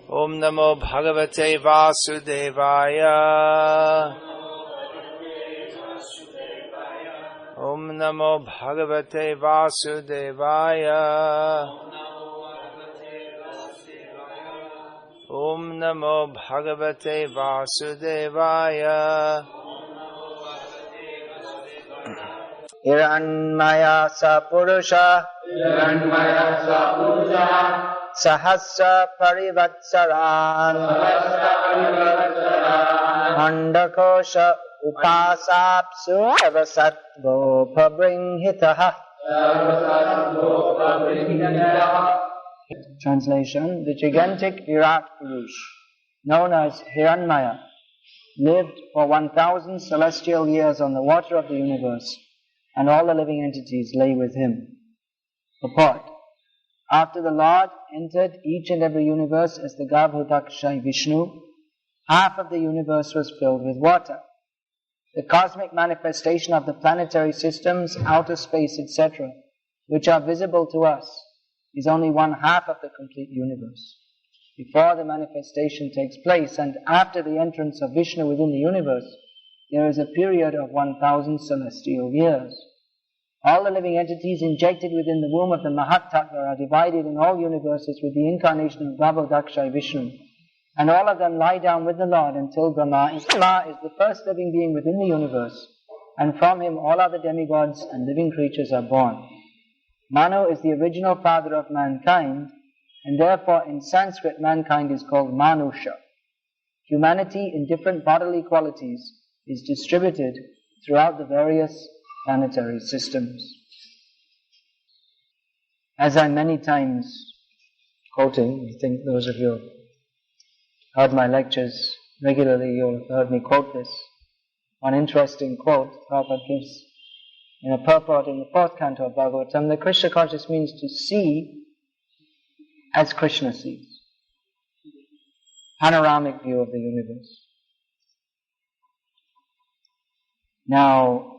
Om Namo Bhagavate Vasudevaya. Om Namo Bhagavate Vasudevaya. Om Namo Bhagavate Vasudevaya. Hiranmaya Sapurusha Sahasra Parivatsaran Mandakosha Upasapsu Evasatvo Pabringhitaha. Translation: The gigantic Virat Purush, known as Hiranmaya, lived for 1,000 celestial years on the water of the universe, and all the living entities lay with him. Purport: After the Lord entered each and every universe as the Garbhodakshay Vishnu, half of the universe was filled with water. The cosmic manifestation of the planetary systems, outer space, etc., which are visible to us, is only one half of the complete universe. Before the manifestation takes place and after the entrance of Vishnu within the universe, there is a period of 1,000 celestial years. All the living entities injected within the womb of the Mahat Tattva are divided in all universes with the incarnation of Garbhodakshay Vishnu, and all of them lie down with the Lord until Brahma is the first living being within the universe, and from him all other demigods and living creatures are born. Manu is the original father of mankind, and therefore in Sanskrit mankind is called Manusha. Humanity in different bodily qualities is distributed throughout the various planetary systems. As I'm many times quoting, I think those of you who heard my lectures regularly, you'll have heard me quote this. One interesting quote Prabhupada gives in a purport in the 4th canto of Bhagavatam, that Krishna consciousness means to see as Krishna sees. Panoramic view of the universe. Now,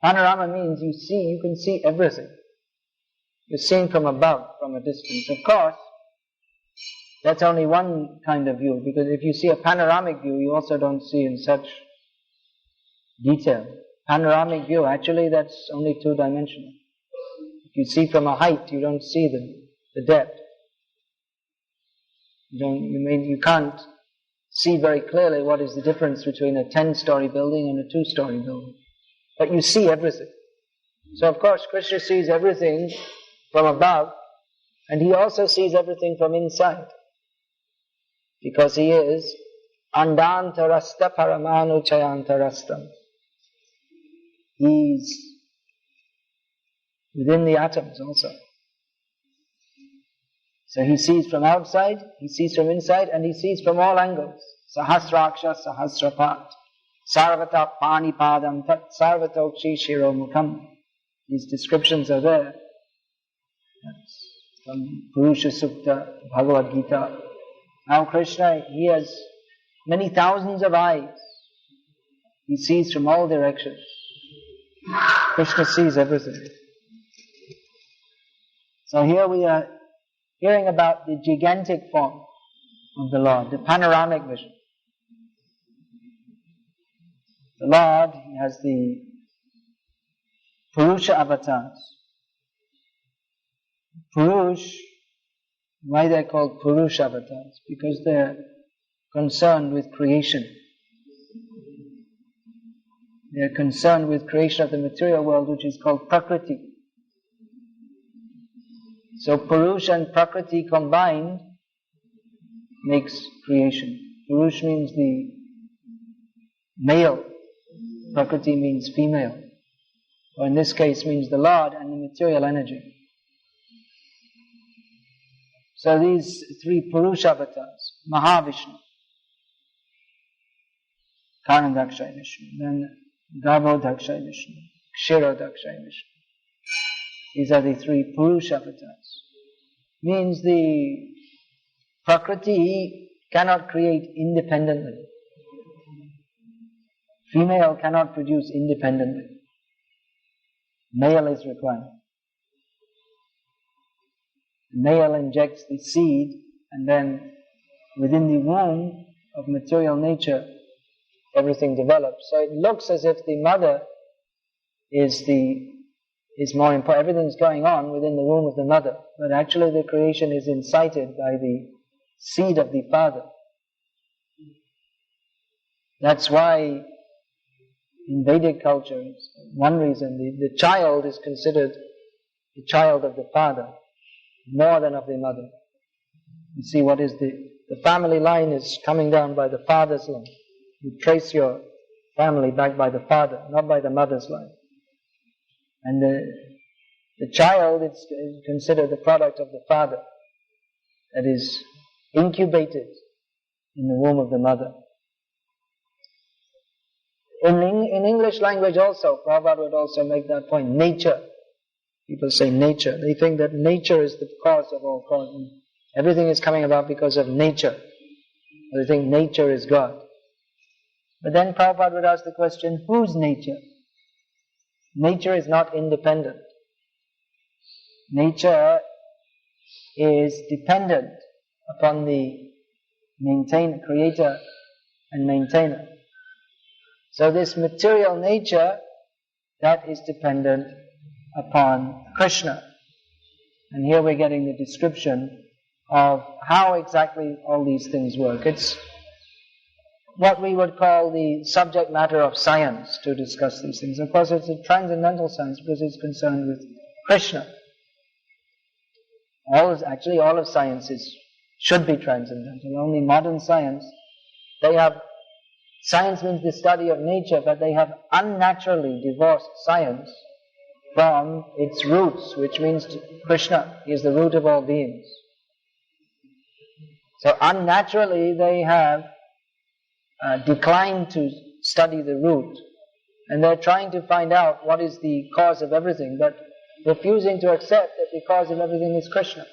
panorama means you can see everything. You're seeing from above, from a distance. Of course, that's only one kind of view, because if you see a panoramic view, you also don't see in such detail. Panoramic view, actually that's only two-dimensional. If you see from a height, you don't see the depth. You can't see very clearly what is the difference between a 10-story building and a 2-story building. But you see everything. So of course Krishna sees everything from above, and he also sees everything from inside. Because he is Andantarasta Paramanu Chayantarastam. He's within the atoms also. So he sees from outside, he sees from inside, and he sees from all angles. Sahasraksha Sahasrapat. Sarvata Panipadam Tat Sarvatokshi Shiro Mukham. These descriptions are there. That's from Purusha Sukta, Bhagavad-gita. Now Krishna, he has many thousands of eyes. He sees from all directions. Krishna sees everything. So here we are hearing about the gigantic form of the Lord, the panoramic vision. The Lord, he has the Purusha avatars. Purush, why they're called Purusha avatars? Because they're concerned with creation. They're concerned with creation of the material world, which is called Prakriti. So Purush and Prakriti combined makes creation. Purush means the male. Prakriti means female. Or in this case means the Lord and the material energy. So these three Purusha avatars, Mahavishnu, Karandakshay Vishnu, then Garbhodakshay Vishnu, Kshirodakshay Vishnu. These are the three Purusha avatars. Means the Prakriti cannot create independently. Female cannot produce independently. Male is required. the male injects the seed, and then within the womb of material nature, everything develops. So it looks as if the mother is more important. Everything's going on within the womb of the mother, but actually the creation is incited by the seed of the father. That's why in Vedic culture, one reason, the child is considered the child of the father more than of the mother. You see, what is the family line is coming down by the father's line. You trace your family back by the father, not by the mother's line. And the child is considered the product of the father that is incubated in the womb of the mother. In English language also, Prabhupada would also make that point. Nature. People say nature. They think that nature is the cause of all causes. Everything is coming about because of nature. They think nature is God. But then Prabhupada would ask the question, whose nature? Nature is not independent. Nature is dependent upon the creator and maintainer. So this material nature, that is dependent upon Krishna. And here we're getting the description of how exactly all these things work. It's what we would call the subject matter of science to discuss these things. Of course, it's a transcendental science because it's concerned with Krishna. All of science should be transcendental. Only modern science, science means the study of nature, but they have unnaturally divorced science from its roots, which means Krishna is the root of all beings. So unnaturally they have declined to study the root, and they're trying to find out what is the cause of everything, but refusing to accept that the cause of everything is Krishna.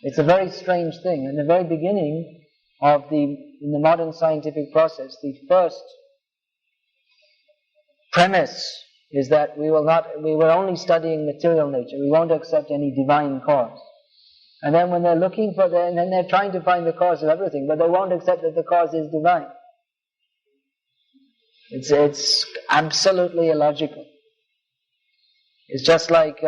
It's a very strange thing. In the very beginning in the modern scientific process, the first premise is that we were only studying material nature. We won't accept any divine cause. And then when they're and then they're trying to find the cause of everything, but they won't accept that the cause is divine. It's absolutely illogical. It's just like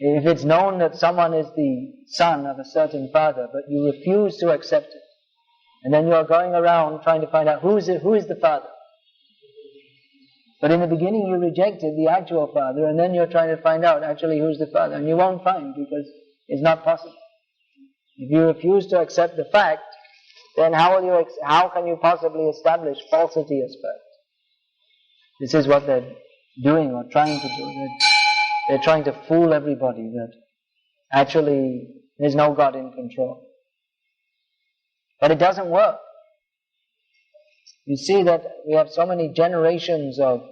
if it's known that someone is the son of a certain father, but you refuse to accept it, and then you're going around trying to find out who is the father. But in the beginning you rejected the actual father, and then you're trying to find out actually who's the father, and you won't find because it's not possible. If you refuse to accept the fact, then how can you possibly establish falsity as fact? This is what they're doing or trying to do. They're trying to fool everybody that actually there's no God in control. But it doesn't work. You see that we have so many generations of,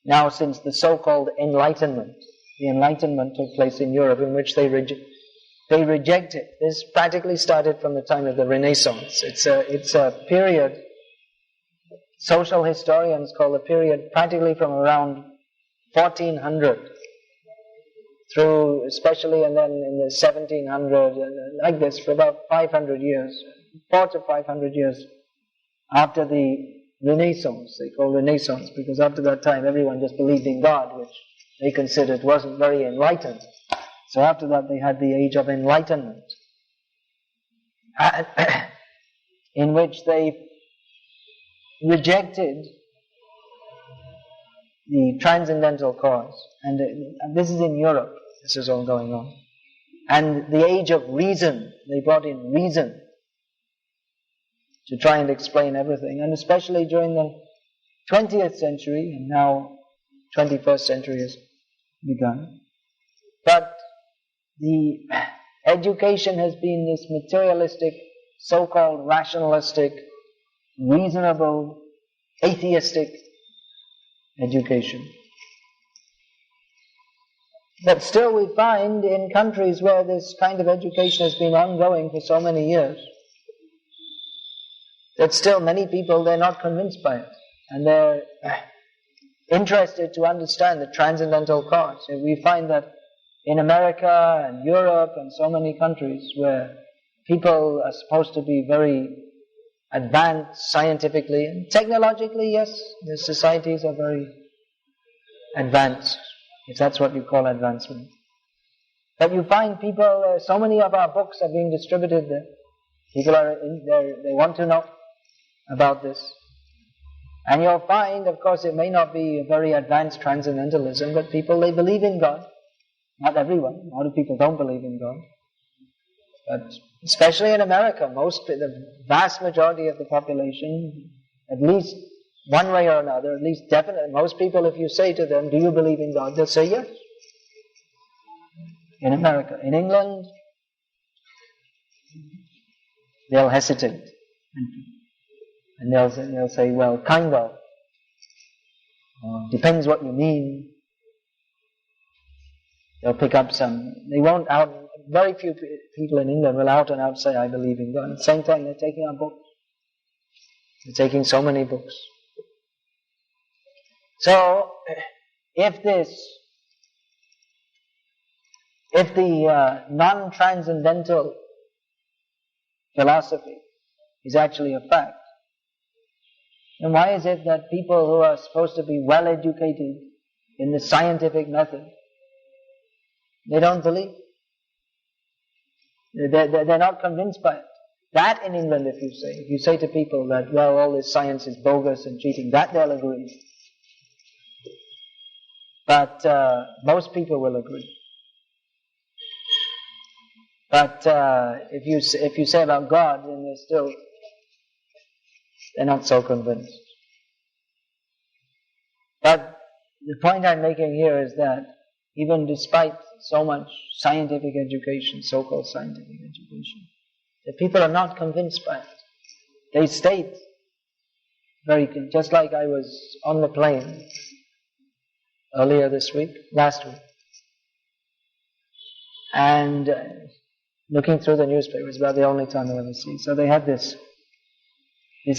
now since the so-called Enlightenment. The Enlightenment took place in Europe, in which they rejected. This practically started from the time of the Renaissance. It's a period, social historians call the period practically from around 1400 through, especially, and then in the 1700, like this, for about 500 years, 400 to 500 years after the Renaissance. They call Renaissance because after that time everyone just believed in God, which they considered wasn't very enlightened. So after that they had the age of enlightenment, in which they rejected the transcendental cause. And this is in Europe, this is all going on. And the age of reason, they brought in reason to try and explain everything. And especially during the 20th century, and now 21st century has begun. But the education has been this materialistic, so-called rationalistic, reasonable, atheistic education. But still we find in countries where this kind of education has been ongoing for so many years, that still many people, they're not convinced by it. And interested to understand the transcendental cause. We find that in America and Europe and so many countries where people are supposed to be very advanced scientifically and technologically, yes, the societies are very advanced, if that's what you call advancement. But you find people, so many of our books are being distributed there. People are in there, they want to know about this. And you'll find, of course, it may not be a very advanced transcendentalism, but people, they believe in God. Not everyone. A lot of people don't believe in God. But especially in America, the vast majority of the population, at least one way or another, at least definitely, most people, if you say to them, do you believe in God? They'll say yes. In America. In England, they'll hesitate. And they'll say, well, kind of. Depends what you mean. They'll pick up they won't very few people in England will out and out say, I believe in God. At the same time, they're taking our books. They're taking so many books. So, if the non-transcendental philosophy is actually a fact, then why is it that people who are supposed to be well educated in the scientific method, they don't believe? They're not convinced by it. That in England, if you say to people that, well, all this science is bogus and cheating, that they'll agree. But most people will agree. But if you say about God, then they're not so convinced. But the point I'm making here is that even despite so much scientific education, so-called scientific education, the people are not convinced by it. They state just like I was on the plane earlier last week, and looking through the newspaper, it's about the only time I'll ever see. So they had this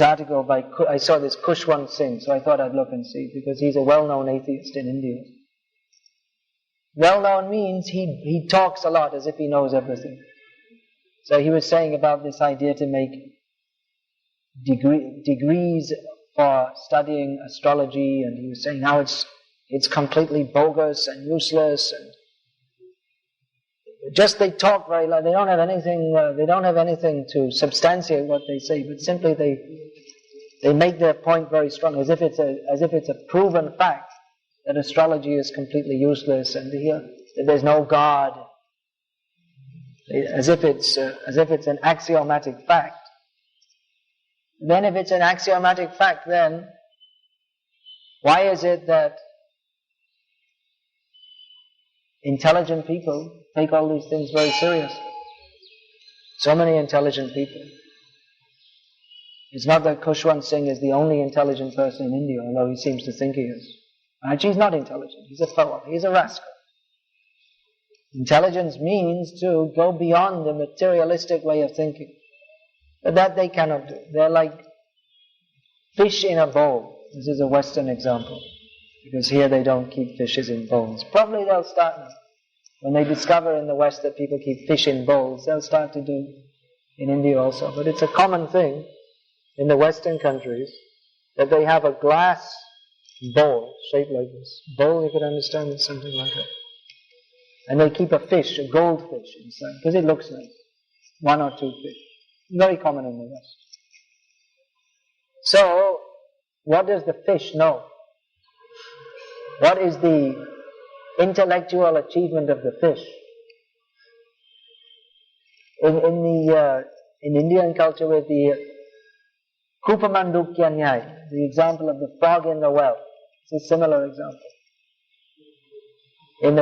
article I saw this Kushwant Singh, so I thought I'd look and see, because he's a well-known atheist in India. Well-known means he talks a lot as if he knows everything. So he was saying about this idea to make degrees for studying astrology, and he was saying how it's completely bogus and useless, and just they talk very loud. They don't have anything to substantiate what they say, but simply they make their point very strong, as if it's a proven fact that astrology is completely useless and that there's no God, as if it's an axiomatic fact. Then if it's an axiomatic fact, then why is it that intelligent people take all these things very seriously? So many intelligent people. It's not that Kushwant Singh is the only intelligent person in India, although he seems to think he is. Actually, he's not intelligent. He's a fellow. He's a rascal. Intelligence means to go beyond the materialistic way of thinking. But that they cannot do. They're like fish in a bowl. This is a Western example. Because here they don't keep fishes in bowls. Probably they'll start now. When they discover in the West that people keep fish in bowls, they'll start to do in India also. But it's a common thing in the Western countries that they have a glass bowl shaped like this. Bowl, you could understand, is something like that. And they keep a fish, a goldfish inside, because it looks nice. One or two fish. Very common in the West. So, what does the fish know? What is the intellectual achievement of the fish? In Indian culture, with the Kupamandukya Nyai, the example of the frog in the well, it's a similar example. In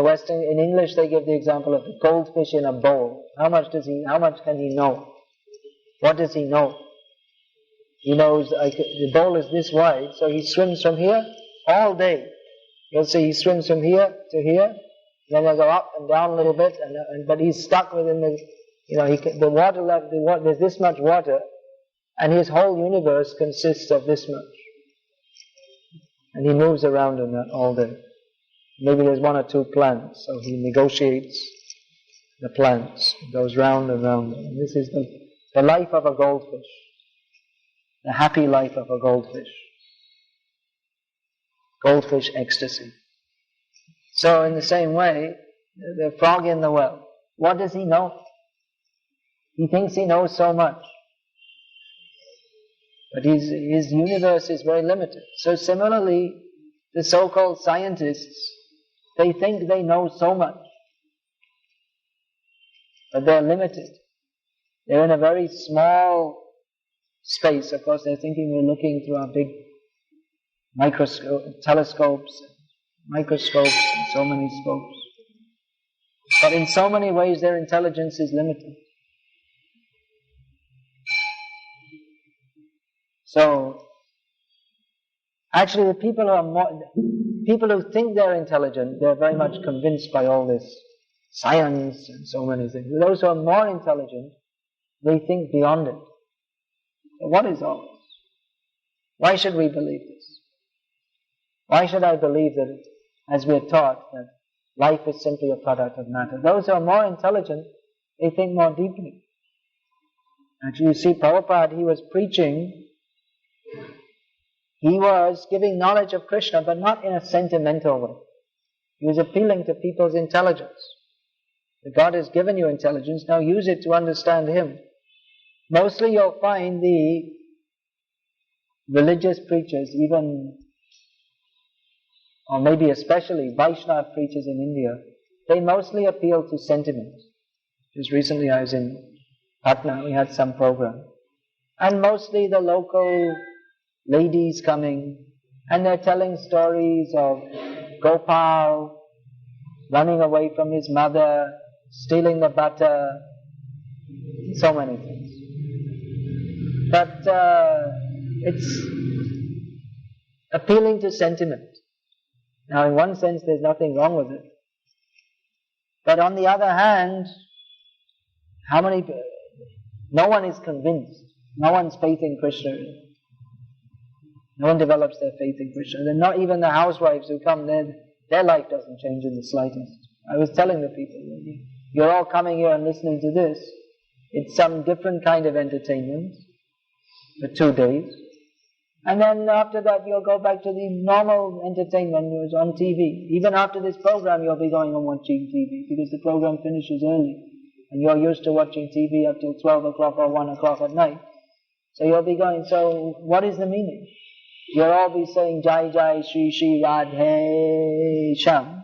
English, they give the example of the goldfish in a bowl. How much can he know? What does he know? He knows the bowl is this wide, so he swims from here all day. You'll see he swims from here to here, then he'll go up and down a little bit, but he's stuck within the water level. There's this much water, and his whole universe consists of this much. And he moves around in that all day. Maybe there's one or two plants, so he negotiates the plants. It goes round and round. And this is the life of a goldfish. The happy life of a goldfish. Goldfish ecstasy. So in the same way, the frog in the well, what does he know? He thinks he knows so much. But his universe is very limited. So similarly, the so-called scientists, they think they know so much. But they're limited. They're in a very small space. Of course, they're thinking we're looking through our big telescopes, microscopes, and so many scopes. But in so many ways, their intelligence is limited. So, actually, the people who think they're intelligent, they're very much convinced by all this science and so many things. Those who are more intelligent, they think beyond it. So what is all this? Why should we believe this? Why should I believe that, as we're taught, that life is simply a product of matter? Those who are more intelligent, they think more deeply. Actually, you see, Prabhupada, he was preaching. He was giving knowledge of Krishna, but not in a sentimental way. He was appealing to people's intelligence. That God has given you intelligence, now use it to understand Him. Mostly you'll find the religious preachers, even, or maybe especially Vaishnava preachers in India, they mostly appeal to sentiment. Just recently I was in Patna, we had some program. And mostly the local ladies coming, and they're telling stories of Gopal running away from his mother, stealing the butter, so many things. But it's appealing to sentiment. Now, in one sense, there's nothing wrong with it. But on the other hand, no one is convinced. No one's faith in Krishna. No one develops their faith in Krishna. They're not even the housewives who come, their life doesn't change in the slightest. I was telling the people, you're all coming here and listening to this. It's some different kind of entertainment for 2 days. And then after that you'll go back to the normal entertainment on TV. Even after this program you'll be going and watching TV because the program finishes early. And you're used to watching TV up till 12 o'clock or 1 o'clock at night. So you'll be going, so what is the meaning? You'll all be saying Jai Jai Shri Shri Radhe Sham.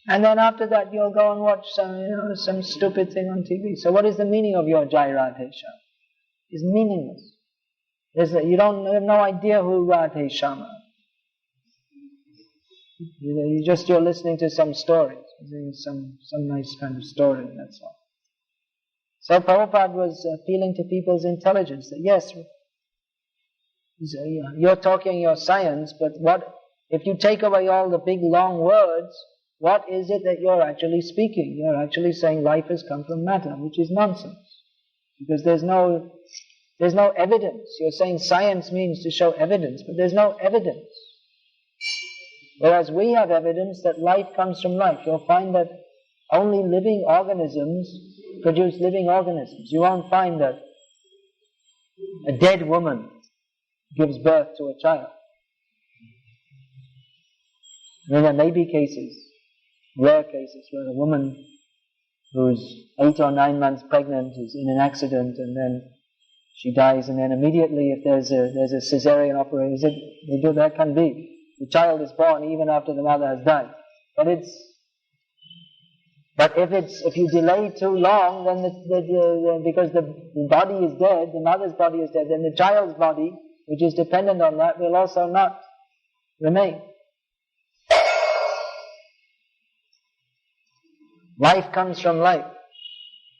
And then after that you'll go and watch some stupid thing on TV. So what is the meaning of your Jai Radhe Sham? It's meaningless. You have no idea who Radhe Sham is. You're listening to some stories. Some nice kind of story, that's all. So Prabhupada was appealing to people's intelligence. That yes, you're talking your science, but what if you take away all the big long words, what is it that you're actually speaking? You're actually saying life has come from matter, which is nonsense. Because there's no evidence. You're saying science means to show evidence, but there's no evidence. Whereas we have evidence that life comes from life. You'll find that only living organisms produce living organisms. You won't find that a dead woman gives birth to a child. I mean, there may be cases, rare cases, where a woman who's 8 or 9 months pregnant is in an accident and then she dies, and then immediately if there's a caesarean operation, that can be. The child is born even after the mother has died. But if you delay too long, then because the body is dead, the mother's body is dead, then the child's body, which is dependent on that, will also not remain. Life comes from life.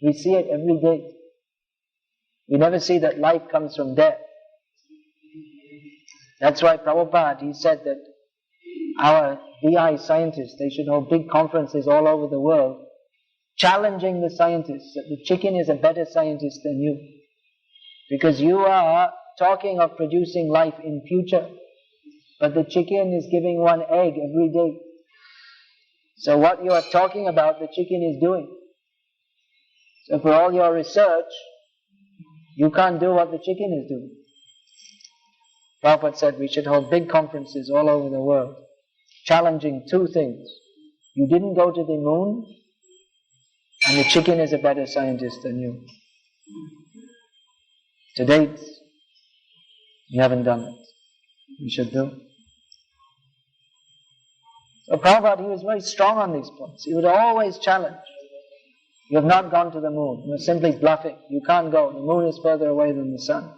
We see it every day. We never see that life comes from death. That's why Prabhupada, he said that our VI scientists, they should hold big conferences all over the world, challenging the scientists that the chicken is a better scientist than you. Because you are talking of producing life in future. But the chicken is giving one egg every day. So what you are talking about, the chicken is doing. So for all your research, you can't do what the chicken is doing. Prabhupada said we should hold big conferences all over the world, challenging two things. You didn't go to the moon, and the chicken is a better scientist than you. To date, you haven't done it. You should do. So Prabhupada, he was very strong on these points. He would always challenge. You have not gone to the moon. You're simply bluffing. You can't go. The moon is further away than the sun.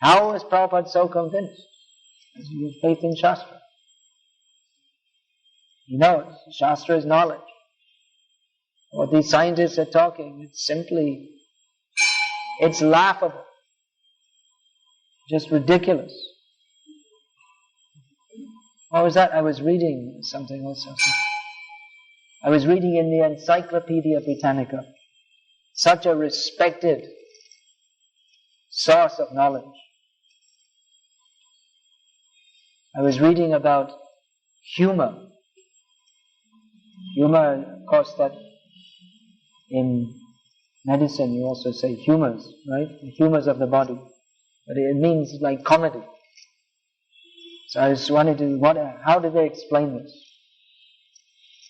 How is Prabhupada so convinced? Because he has faith in Shastra. He knows Shastra is knowledge. What these scientists are talking, it's simply, it's laughable. Just ridiculous. What was that? I was reading something also. I was reading in the Encyclopedia Britannica, such a respected source of knowledge. I was reading about humor. Humor, of course, that in medicine you also say humors, right? The humors of the body. But it means like comedy. So I just wanted to, how do they explain this?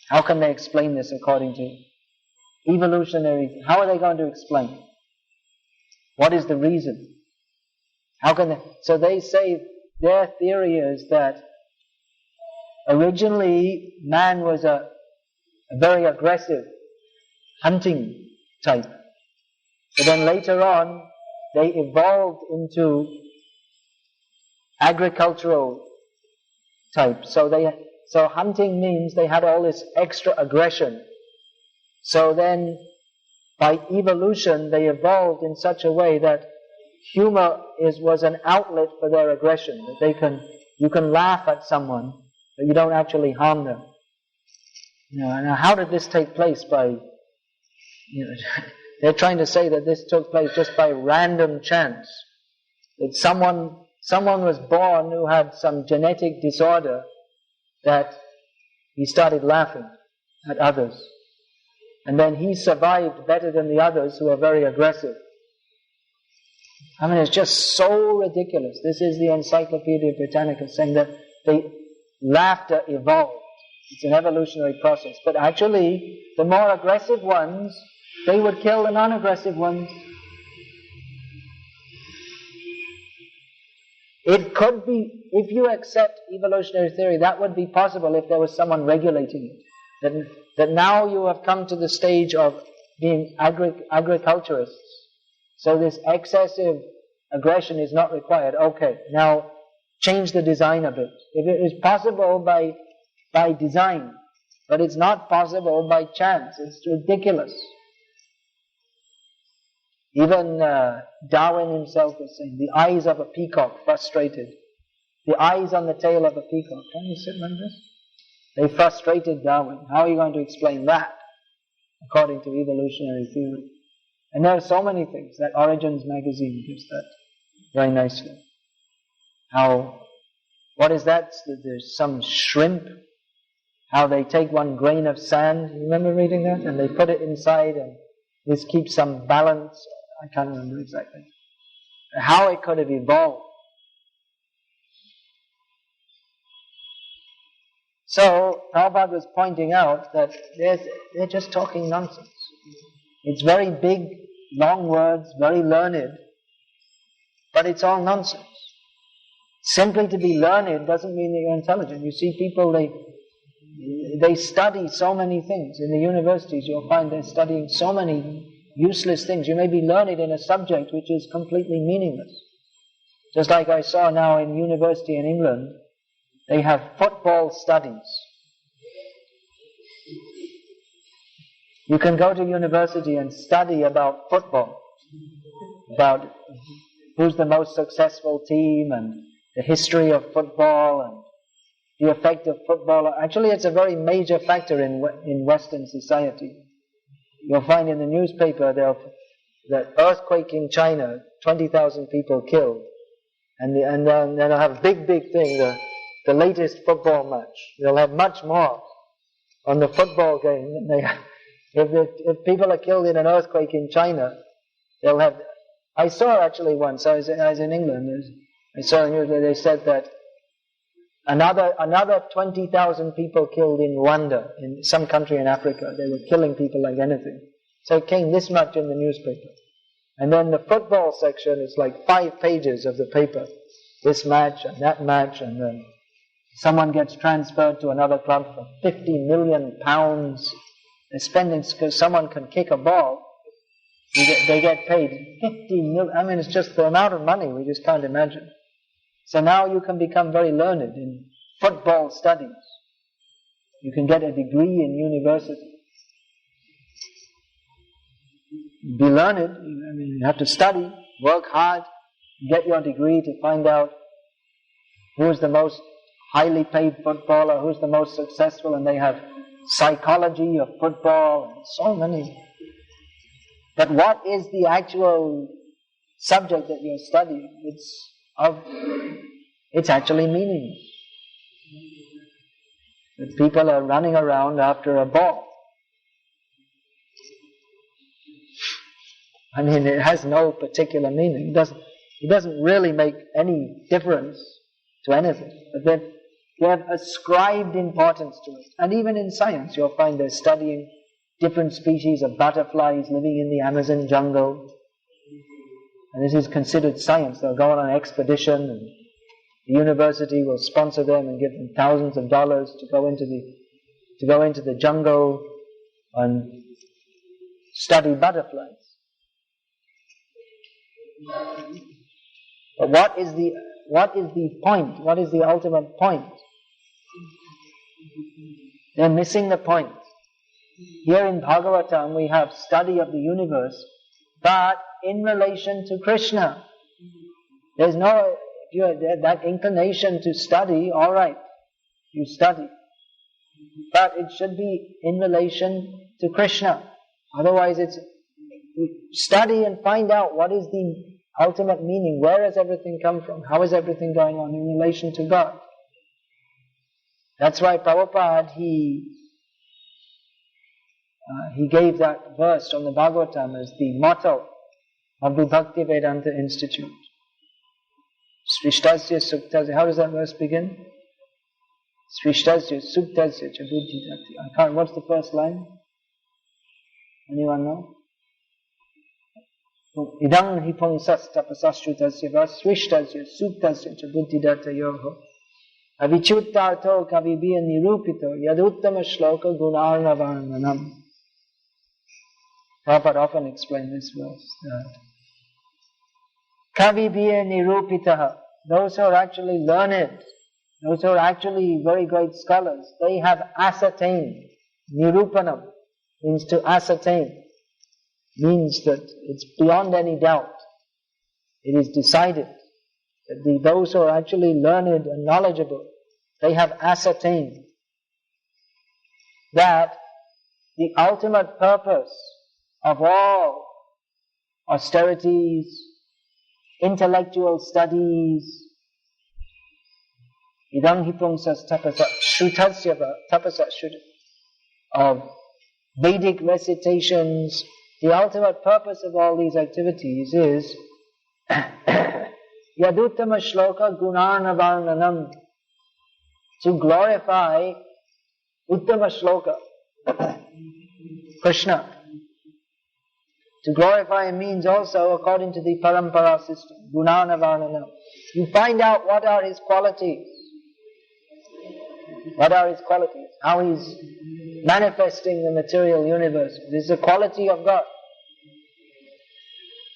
How can they explain this according to evolutionary? How are they going to explain? What is the reason? How can they? So they say their theory is that originally man was a very aggressive hunting type. But then later on they evolved into agricultural type. So hunting means they had all this extra aggression. So then, by evolution, they evolved in such a way that humor was an outlet for their aggression. That you can laugh at someone, but you don't actually harm them. Now how did this take place? They're trying to say that this took place just by random chance. That someone was born who had some genetic disorder, that he started laughing at others. And then he survived better than the others who are very aggressive. I mean, it's just so ridiculous. This is the Encyclopedia Britannica saying that laughter evolved. It's an evolutionary process. But actually, the more aggressive ones, they would kill the non-aggressive ones. It could be, if you accept evolutionary theory, that would be possible if there was someone regulating it. That now you have come to the stage of being agriculturists. So this excessive aggression is not required. Okay, now change the design a bit. If it is possible by design, but it's not possible by chance, it's ridiculous. Even Darwin himself was saying, the eyes of a peacock frustrated. The eyes on the tail of a peacock. Can you sit like this? They frustrated Darwin. How are you going to explain that? According to evolutionary theory. And there are so many things. That Origins magazine gives that very nicely. What is that? There's some shrimp. How they take one grain of sand. You remember reading that? And they put it inside and this keeps some balance. I can't remember exactly. How it could have evolved. So, Prabhupada was pointing out that they're just talking nonsense. It's very big, long words, very learned, but it's all nonsense. Simply to be learned doesn't mean that you're intelligent. You see people, they study so many things. In the universities you'll find they're studying so many useless things. You may be learned in a subject which is completely meaningless. Just like I saw now in university in England, they have football studies. You can go to university and study about football, about who's the most successful team and the history of football and the effect of football. Actually, it's a very major factor in Western society. You'll find in the newspaper that earthquake in China, 20,000 people killed. and then they'll have big thing, the latest football match. They'll have much more on the football game than they have. If people are killed in an earthquake in China, they'll have. I saw actually once. I was in England. I saw the news where they said that another 20,000 people killed in Rwanda, in some country in Africa. They were killing people like anything. So it came this much in the newspaper. And then the football section is like 5 pages of the paper. This match and that match, and then someone gets transferred to another club for £50 million. They're spending, because someone can kick a ball, they get paid 50 million. I mean, it's just the amount of money we just can't imagine. So now you can become very learned in football studies. You can get a degree in university. Be learned. I mean, you have to study, work hard, get your degree to find out who's the most highly paid footballer, who's the most successful, and they have psychology of football, and so many. But what is the actual subject that you're studying? It's actually meaningless. That people are running around after a ball. I mean, it has no particular meaning. It doesn't really make any difference to anything. But they have ascribed importance to it. And even in science, you'll find they're studying different species of butterflies living in the Amazon jungle. And this is considered science. They'll go on an expedition, and the university will sponsor them and give them thousands of dollars to go into the jungle and study butterflies. But what is the point? What is the ultimate point? They're missing the point. Here in Bhagavatam we have study of the universe, but in relation to Krishna. There's no, that inclination to study, alright, you study. But it should be in relation to Krishna. Otherwise study and find out what is the ultimate meaning. Where has everything come from? How is everything going on in relation to God? That's why Prabhupada, he gave that verse from the Bhagavatam as the motto of the Bhakti Vedanta Institute. Srishtasya Suktasya. How does that verse begin? Srishtasya Suktasya cha buddhi. What's the first line? Anyone know? Idang hi pungsas tapasashrutasya va srishtasya suktasya cha buddhidatta yoho avichuttartho kavibhiya nirupito yaduttama shloka gunarnavarnanam. Prabhupada often explained this verse. Kavibhiya nirupitaha. Those who are actually learned, those who are actually very great scholars, they have ascertained. Nirupanam means to ascertain. Means that it's beyond any doubt. It is decided that those who are actually learned and knowledgeable, they have ascertained that the ultimate purpose of all austerities, intellectual studies, idang hi pungsas tapasa shrutasya tapasa of Vedic recitations, the ultimate purpose of all these activities is yaduttama shloka gunarnavarnanam, to glorify uttama shloka, Krishna. To glorify means also, according to the parampara system, gunarnavarnanam. You find out what are his qualities. What are his qualities? How he's manifesting the material universe. This is the quality of God.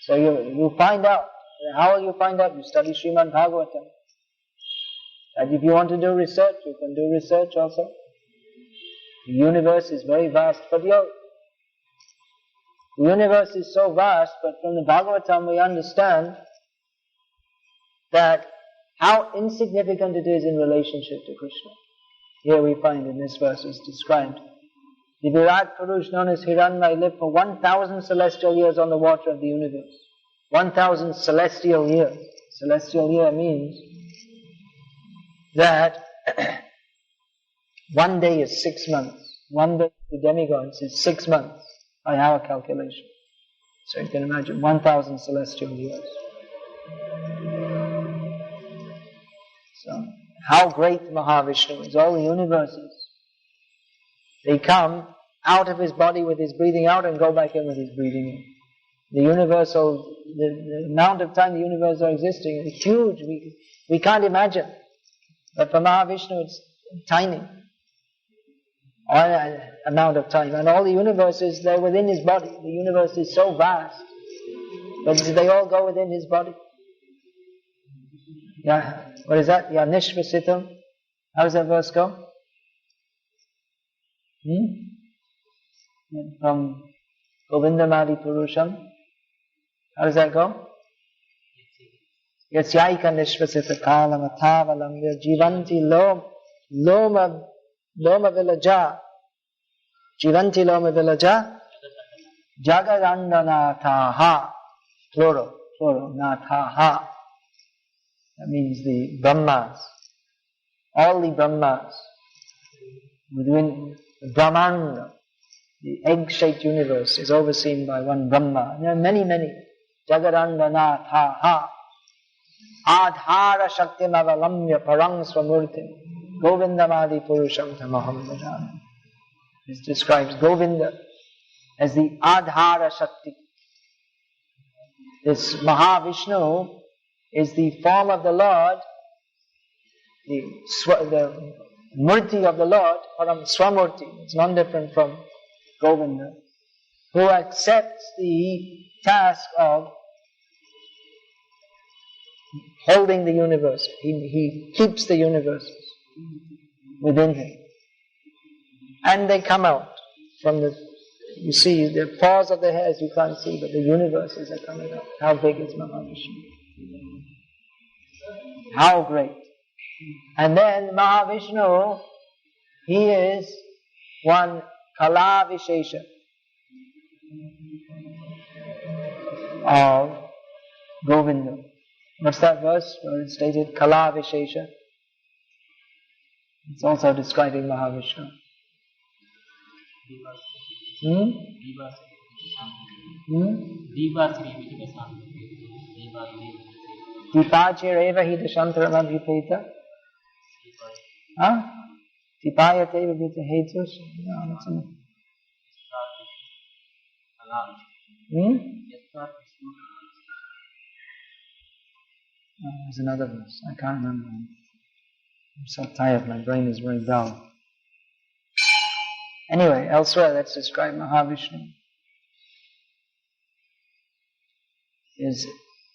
So you find out. How will you find out? You study Srimad Bhagavatam. And if you want to do research, you can do research also. The universe is very vast. But the universe is so vast, but from the Bhagavatam we understand that how insignificant it is in relationship to Krishna. Here we find in this verse is described. The Virat Purush known as Hiranyamaya lived for 1,000 celestial years on the water of the universe. 1,000 celestial years. Celestial year means that one day is 6 months. One day to demigods is 6 months by our calculation. So you can imagine 1,000 celestial years. So how great Mahavishnu is. All the universes, they come out of his body with his breathing out and go back in with his breathing in. The universal, the amount of time the universe are existing is huge. We can't imagine. But for Mahavishnu it's tiny. All amount of time. And all the universes, they're within his body. The universe is so vast. But they all go within his body. Yeah, what is that? Yeah, Nishvasitam. How does that verse go? From Govindamadi Purusham. How does that go? Yasyaika Nishvasita Kalam Atavalamya Jivanti Loma Vilaja. Jivanti Loma Vilaja Jagarandhanathaha. Plural, Nathaha. That means the Brahmas. All the Brahmas within the Brahmanda, the egg-shaped universe, is overseen by one Brahma. There are many, many. Jagarandhanathaha. Adhara Shaktim Avalamya Parang Swamurtim. Govindamadi Purusham Tamaham Bhajami. This describes Govinda as the Adhara Shakti. This Mahavishnu is the form of the Lord, the Murti of the Lord, Param Swamurti. It's non different from Govinda, who accepts the task of holding the universe. He keeps the universes within him. And they come out from you see, the paws of the hairs you can't see, but the universes are coming out. How big is Mahavishnu? How great. And then Mahavishnu, he is one Kala Vishesha of Govinda. What's that verse where it's stated Kala Vishesha? It's also describing Mahavishnu. Dipachireva hi dashantaram abhipeta. Dipayate vibhita hetus. No, that's enough. There's another verse. I can't remember. I'm so tired. My brain is very dull. Anyway, elsewhere that's described Mahavishnu is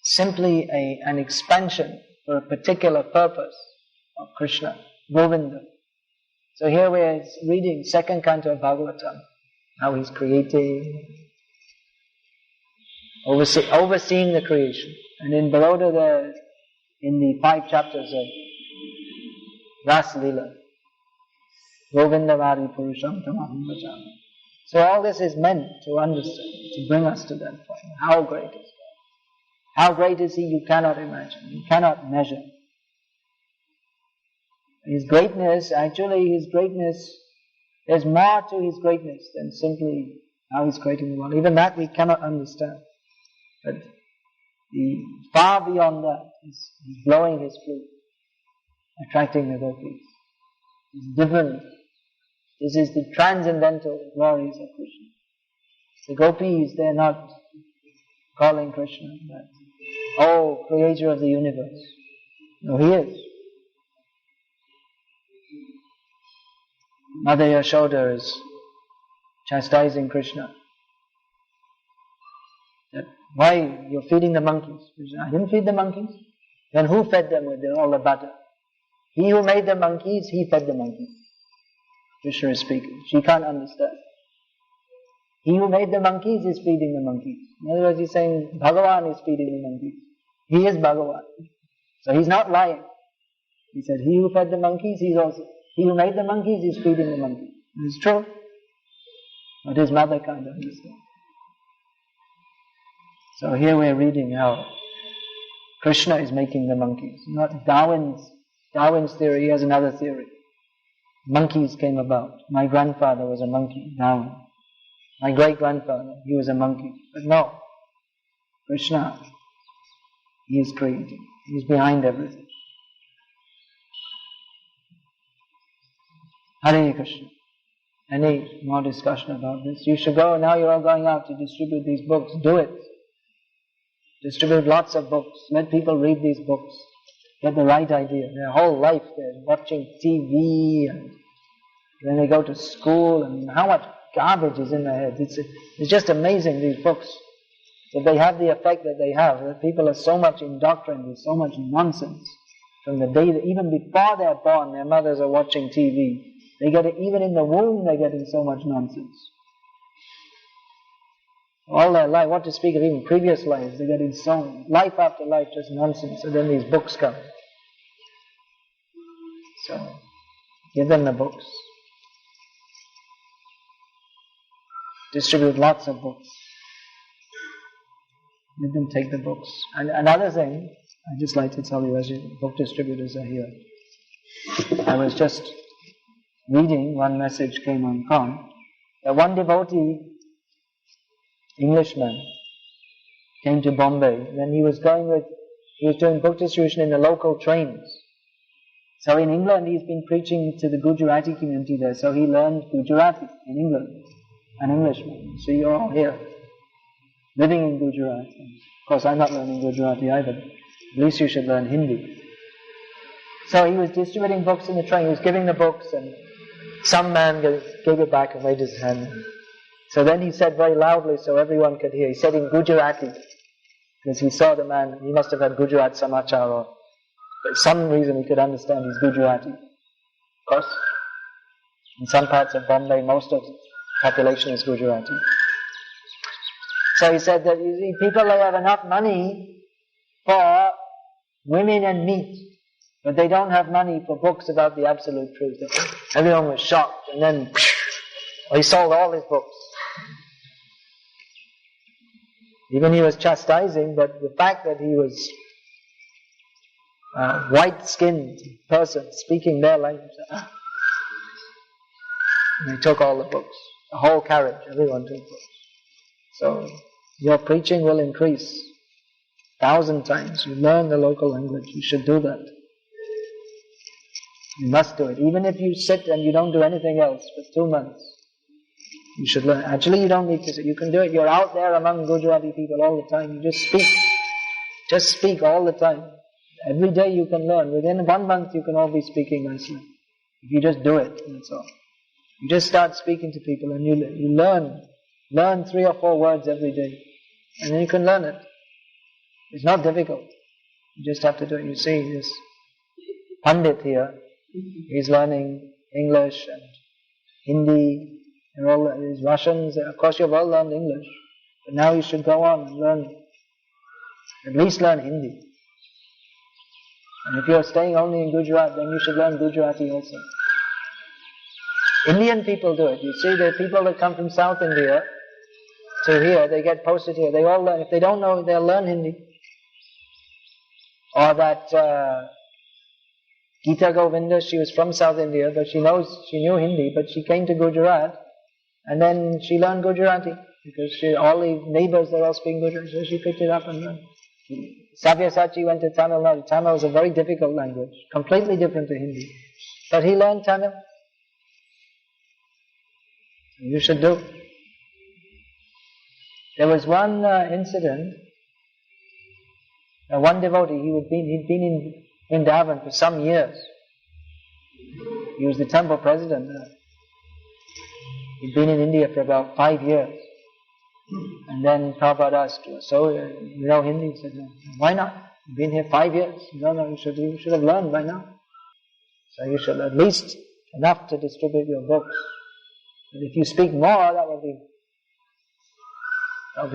simply an expansion for a particular purpose of Krishna, Govinda. So here we're reading second canto of Bhagavatam, how he's creating, overseeing the creation. And in Baroda there, in the 5 chapters of Rasa Lila, Govindamadi Purusham Tamaham Bhajami. So all this is meant to understand, to bring us to that point. How great is God? How great is He? You cannot imagine. You cannot measure. His greatness, there's more to His greatness than simply how He's creating the world. Even that we cannot understand. But far beyond that, He's blowing His flute, attracting the gopis. It's different. This is the transcendental glories of Krishna. The gopis, they're not calling Krishna that, oh, creator of the universe. No, He is. Mother Yashoda is chastising Krishna. That, why you're feeding the monkeys? Krishna, I didn't feed the monkeys. Then who fed them with all the butter? He who made the monkeys, He fed the monkeys. Krishna is speaking. She can't understand. He who made the monkeys is feeding the monkeys. In other words, He's saying Bhagavan is feeding the monkeys. He is Bhagavan. So He's not lying. He said, He who fed the monkeys, He who made the monkeys is feeding the monkeys. It's true. But His mother can't understand. So here we're reading how Krsna is making the monkeys. Not Darwin's theory. He has another theory. Monkeys came about. My grandfather was a monkey, Darwin. My great-grandfather, he was a monkey. But no, Krishna, he is creating. He is behind everything. Hare Krishna. Any more discussion about this? You should go, now you're all going out to distribute these books. Do it. Distribute lots of books. Let people read these books. Get the right idea. Their whole life they're watching TV and then they go to school and how much garbage is in their heads. It's just amazing, these books. That they have the effect that they have. That people are so much indoctrinated with so much nonsense. From the day that even before they're born, their mothers are watching TV. They get it, even in the womb they're getting so much nonsense. All their life, what to speak of even previous lives, they're getting so, life after life, just nonsense. And then these books come. So, give them the books. Distribute lots of books. Let them take the books. And another thing, I just like to tell you as book distributors are here. I was just reading, one message came on com, that one devotee, Englishman, came to Bombay. Then he was doing book distribution in the local trains. So in England he's been preaching to the Gujarati community there, so he learned Gujarati in England. An Englishman. So you're all here, living in Gujarat. Of course I'm not learning Gujarati either. At least you should learn Hindi. So he was distributing books in the train. He was giving the books and some man gave it back and waved his hand. So then he said very loudly so everyone could hear. He said in Gujarati, because he saw the man, he must have had Gujarat Samachar or for some reason he could understand he's Gujarati. Of course, in some parts of Bombay, most of the population is Gujarati. So he said that you see, people they have enough money for women and meat, but they don't have money for books about the absolute truth. Everyone was shocked, and then he sold all his books. Even he was chastising, but the fact that he was a white-skinned person speaking their language, and he took all the books. The whole carriage, everyone took books. So your preaching will increase 1,000 times. You learn the local language. You should do that. You must do it. Even if you sit and you don't do anything else for 2 months, you should learn. Actually, you don't need to sit. You can do it. You're out there among Gujarati people all the time. You just speak. Just speak all the time. Every day you can learn. Within 1 month you can all be speaking nicely. If you just do it, that's all. You just start speaking to people and you learn. Learn 3 or 4 words every day. And then you can learn it. It's not difficult. You just have to do it. You see this Pandit here, he's learning English and Hindi and all these Russians. Of course you've all learned English. But now you should go on and learn, at least learn Hindi. And if you're staying only in Gujarat, then you should learn Gujarati also. Indian people do it. You see, the people that come from South India to here, they get posted here. They all learn. If they don't know, they'll learn Hindi. Or that Gita Govinda, she was from South India, but she knew Hindi, but she came to Gujarat, and then she learned Gujarati because all the neighbors they're all speaking Gujarati, so she picked it up and learned. Sabyasachi went to Tamil Nadu. Tamil is a very difficult language, completely different to Hindi, but he learned Tamil. You should do. There was one incident. One devotee, he'd been in Vrindavan for some years. He was the temple president there. He'd been in India for about 5 years. And then Prabhupada asked, so you know Hindi? He said, why not? You've been here 5 years. No, you should have learned by now. So you should at least enough to distribute your books. But if you speak more, that will be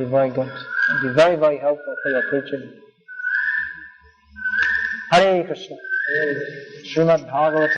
very good. That will be very, very helpful for your preaching. Hare Krishna. Srimad Bhagavad-gita.